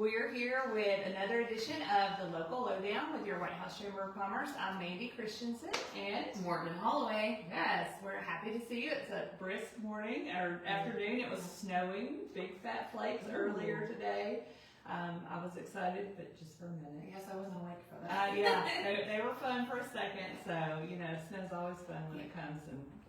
We're here with another edition of the Local Lowdown with your White House Chamber of Commerce. I'm Mandy Christensen and Morgan Holloway. yes, we're happy to see you. It's a brisk morning or afternoon. It was snowing, big fat flakes earlier today. I was excited, but just for a minute. I guess I wasn't awake for that. Yeah, they were fun for a second. So, you know, snow's always fun when it comes,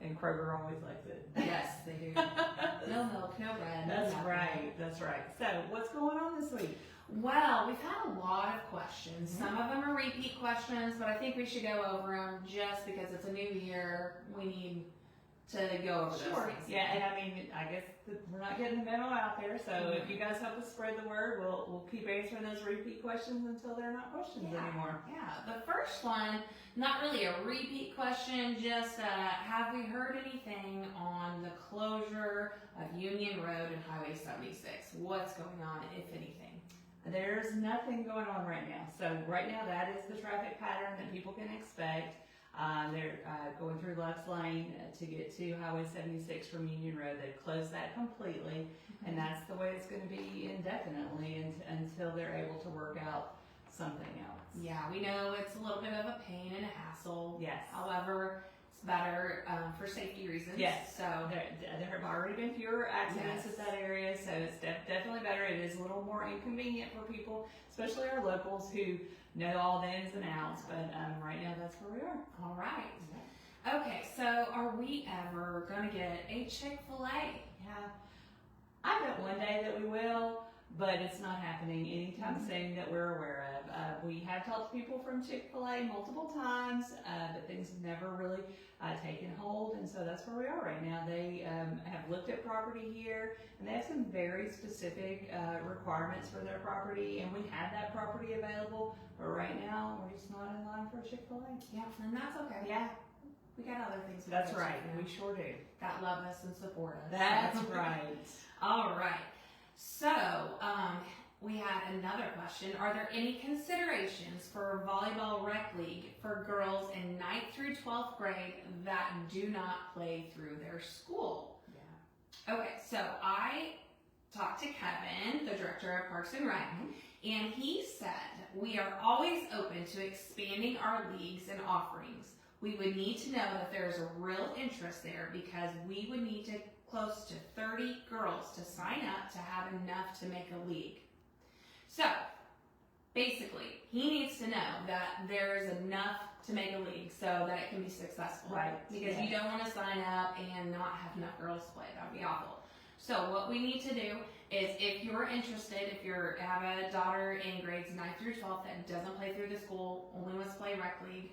and Kroger always likes it. Yes, they do. No milk, no bread. That's nothing. right, that's right. So, what's going on this week? Well, we've had a lot of questions. Some of them are repeat questions, but I think we should go over them just because it's a new year. We need to go over those things. Yeah, and I mean, I guess we're not getting the memo out there, so if you guys help us spread the word, we'll keep answering those repeat questions until they're not questions anymore. Yeah, the first one, not really a repeat question, just have we heard anything on the closure of Union Road and Highway 76? What's going on, if anything? There's nothing going on right now. So right now, that is the traffic pattern that people can expect. They're going through Lux Lane to get to Highway 76 from Union Road. They've closed that completely, and that's the way it's going to be indefinitely until they're able to work out something else. Yeah, we know it's a little bit of a pain and a hassle. Yes. However, it's better for safety reasons. Yes. So there have already been fewer accidents at that area, so it's definitely better. It is a little more inconvenient for people, especially our locals who know all the ins and outs, but right now that's where we are. all right. Okay, so are we ever going to get a Chick-fil-A? Yeah, I bet one day that we will, but it's not happening anytime soon that we're aware of. We have talked to people from Chick-fil-A multiple times, but things have never really taken hold, and so that's where we are right now. They have looked at property here, and they have some very specific requirements for their property, and we have that property available, but right now we're just not in line for a Chick-fil-A. Yeah, and that's okay. Yeah, We got other things. that's right. We sure do. That love us and support us. That's right. All right. So, we had another question. Are there any considerations for volleyball rec league for girls in 9th through 12th grade that do not play through their school? Yeah. Okay, so I talked to Kevin, the director of Parks and Rec, and he said we are always open to expanding our leagues and offerings. We would need to know that there's a real interest there because we would need to close to 30 girls to sign up to have enough to make a league. So, basically, he needs to know that there's enough to make a league so that it can be successful. Right. Because you don't want to sign up and not have enough girls to play. That would be awful. So what we need to do is if you're interested, if you have a daughter in grades 9th through 12th that doesn't play through the school, only wants to play rec league,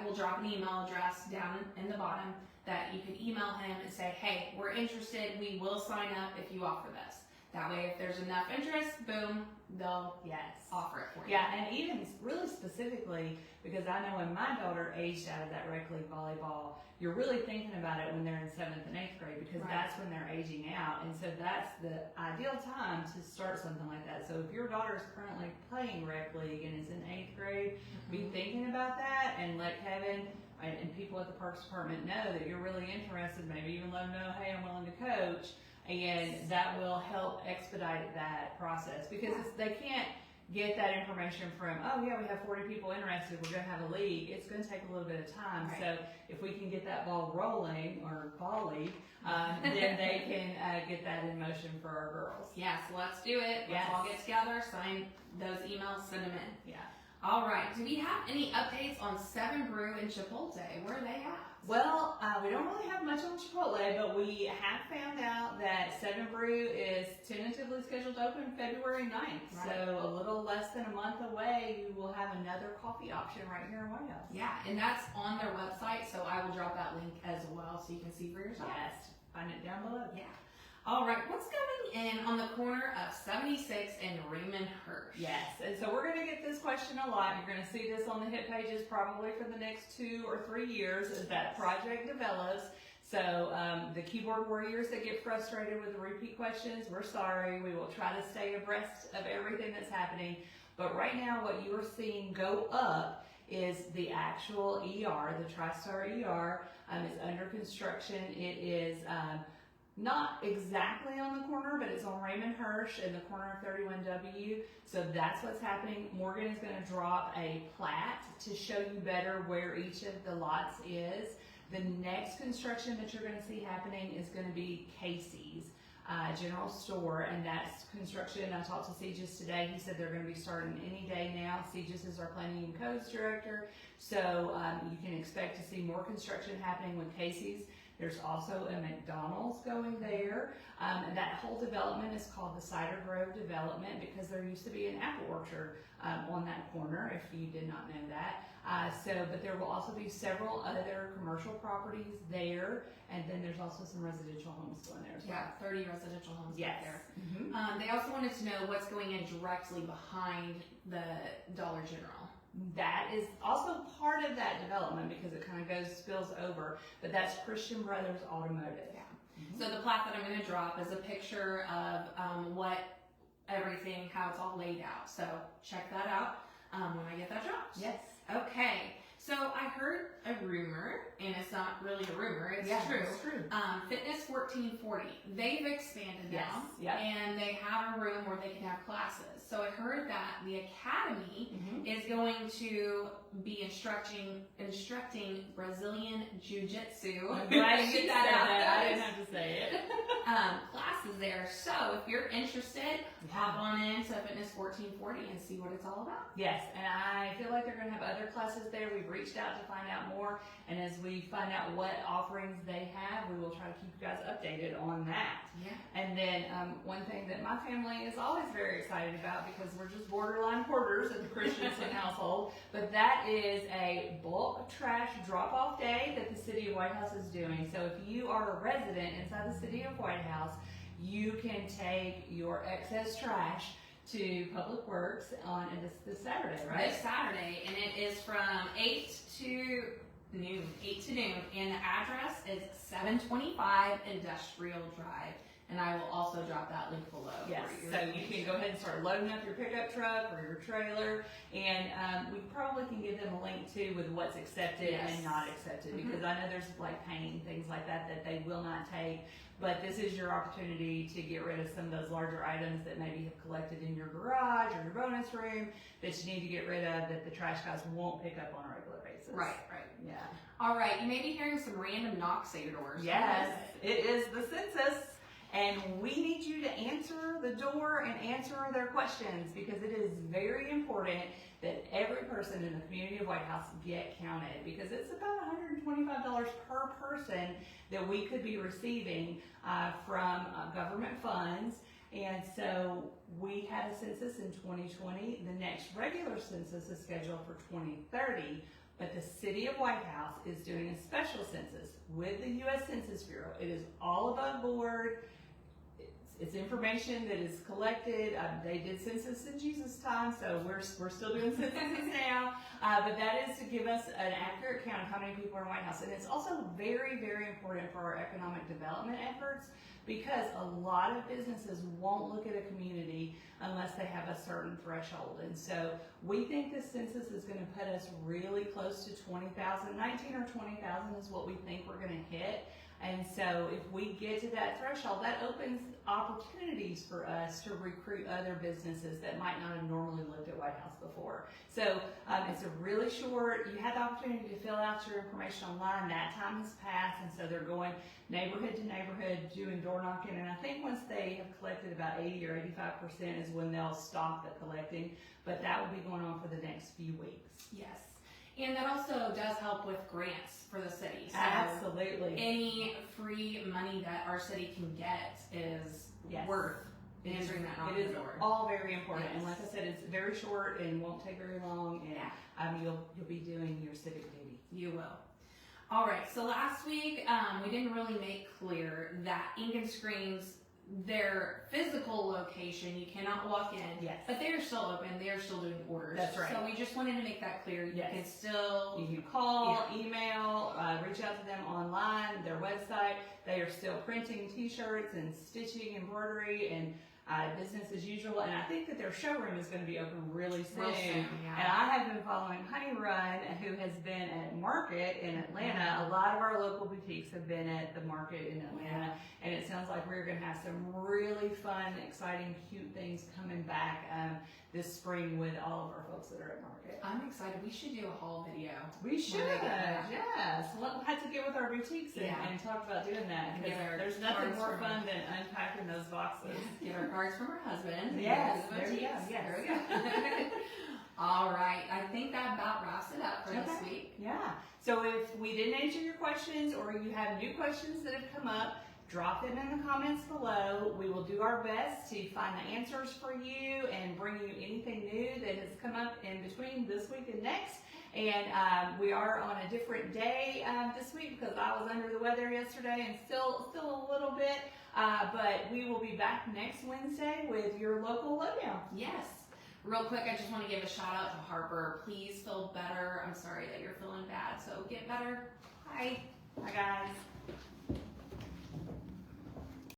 we'll drop an email address down in the bottom that you can email him and say, hey, we're interested, we will sign up if you offer this. That way, if there's enough interest, boom, they'll offer it for you. Yeah, and even really specifically, because I know when my daughter aged out of that rec league volleyball, you're really thinking about it when they're in 7th and 8th grade because that's when they're aging out. And so that's the ideal time to start something like that. So if your daughter is currently playing rec league and is in 8th grade, be thinking about that and let Kevin and people at the Parks Department know that you're really interested. Maybe even let them know, hey, I'm willing to coach. And that will help expedite that process because they can't get that information from, oh yeah, we have 40 people interested, we're going to have a league. It's going to take a little bit of time. Right. So if we can get that ball rolling or ball league, then they can get that in motion for our girls. Yes, let's do it. Let's all get together, sign those emails, send them in. Yeah. All right. Do we have any updates on 7 Brew and Chipotle? Where are they at? Well, we don't really have much on Chipotle, but we have found out that 7 Brew is tentatively scheduled to open February 9th. Right. So a little less than a month away, we will have another coffee option right here in White House. Yeah, and that's on their website, so I will drop that link as well so you can see for yourself. Yes, find it down below. Yeah. All right, what's going in on the corner of 76 and Raymond Hirsch? Yes, and so we're going to get this question a lot. You're going to see this on the hit pages probably for the next 2 or 3 years as that project develops. So the keyboard warriors that get frustrated with the repeat questions, we're sorry. We will try to stay abreast of everything that's happening. But right now what you are seeing go up is the actual ER, the TriStar ER is under construction. It is not exactly on the corner, but it's on Raymond Hirsch in the corner of 31W. So that's what's happening. Morgan is going to drop a plat to show you better where each of the lots is. The next construction that you're going to see happening is going to be Casey's General Store, and that's construction. I talked to CJS today. He said they're going to be starting any day now. CJS is our Planning and Codes Director, so you can expect to see more construction happening with Casey's. There's also a McDonald's going there. And that whole development is called the Cider Grove Development because there used to be an apple orchard on that corner, if you did not know that. But there will also be several other commercial properties there, and then there's also some residential homes going there as well. Yeah, 30 residential homes Yes. there. Mm-hmm. They also wanted to know what's going in directly behind the Dollar General. That is also part of that development because it kind of spills over, but that's Christian Brothers Automotive. Yeah. Mm-hmm. So the plat that I'm going to drop is a picture of how it's all laid out. So check that out when I get that dropped. Yes. Okay. So I heard a rumor, and it's not really a rumor, it's true. It's true. Fitness 1440, they've expanded now, Yep. and they have a room where they can have classes. So I heard that the academy is going to be instructing Brazilian Jiu-Jitsu. I'm glad you Get said that out. that. I didn't have to say it. Classes there. So if you're interested, hop on into Fitness 1440 and see what it's all about. Yes, and I feel like they're going to have other classes there. We've reached out to find out more, and as we find out what offerings they have, we will try to keep you guys updated on that. Yeah. And then one thing that my family is always very excited about, because we're just borderline hoarders at the Christensen household, but that is a bulk trash drop-off day that the City of White House is doing. So if you are a resident inside the City of White House, you can take your excess trash to Public Works on this Saturday, right? This Saturday, and it is from 8 to noon, and the address is 725 Industrial Drive. And I will also drop that link below. Yes, so you can go ahead and start loading up your pickup truck or your trailer, and we probably can give them a link too with what's accepted and not accepted, because I know there's like paint, things like that they will not take, but this is your opportunity to get rid of some of those larger items that maybe have collected in your garage or your bonus room that you need to get rid of, that the trash guys won't pick up on a regular basis. Right. Yeah. All right, you may be hearing some random knocks at your doors. Yes, it is the census. And we need you to answer the door and answer their questions, because it is very important that every person in the community of White House get counted, because it's about $125 per person that we could be receiving from government funds. And so we had a census in 2020. The next regular census is scheduled for 2030. But the City of White House is doing a special census with the U.S. Census Bureau. It is all above board. It's information that is collected. They did census in Jesus' time, so we're still doing censuses now. But that is to give us an accurate count of how many people are in White House. And it's also very, very important for our economic development efforts, because a lot of businesses won't look at a community unless they have a certain threshold. And so we think this census is going to put us really close to 20,000. 19 or 20,000 is what we think we're going to hit. And so if we get to that threshold, that opens opportunities for us to recruit other businesses that might not have normally looked at White House before. So it's a really short, you had the opportunity to fill out your information online. That time has passed, and so they're going neighborhood to neighborhood doing door knocking. And I think once they have collected about 80 or 85% is when they'll stop the collecting. But that will be going on for the next few weeks. Yes. And that also does help with grants for the city. So absolutely. Any free money that our city can get is worth answering that knock on the door. It is all very important. Yes. And like I said, it's very short and won't take very long. And you'll be doing your civic duty. You will. All right. So last week we didn't really make clear that Ink and Screens, their physical location, you cannot walk in. Yes. But they are still open. They are still doing orders. That's right. So we just wanted to make that clear. You can still... You can call, email, reach out to them online, their website. They are still printing t-shirts and stitching, embroidery, and business as usual, and I think that their showroom is going to be open really soon. Yeah. And I have been following Honey Run, who has been at Market in Atlanta. A lot of our local boutiques have been at the Market in Atlanta, and it sounds like we're going to have some really fun, exciting, cute things coming back this spring with all of our folks that are at Market. I'm excited. We should do a haul video. We should, yes. We'll have to get with our boutiques and talk about doing that. Because there's nothing more fun than unpacking those boxes. Get our cards from our husband. Yes, there we go. Yes. There we go. All right. I think that about wraps it up for this week. Yeah. So if we didn't answer your questions or you have new questions that have come up, drop them in the comments below. We will do our best to find the answers for you and bring you anything new that has come up in between this week and next. And we are on a different day this week because I was under the weather yesterday and still a little bit. But we will be back next Wednesday with your local lowdown. Yes. Real quick, I just want to give a shout out to Harper. Please feel better. I'm sorry that you're feeling bad. So get better. Bye. Bye, guys.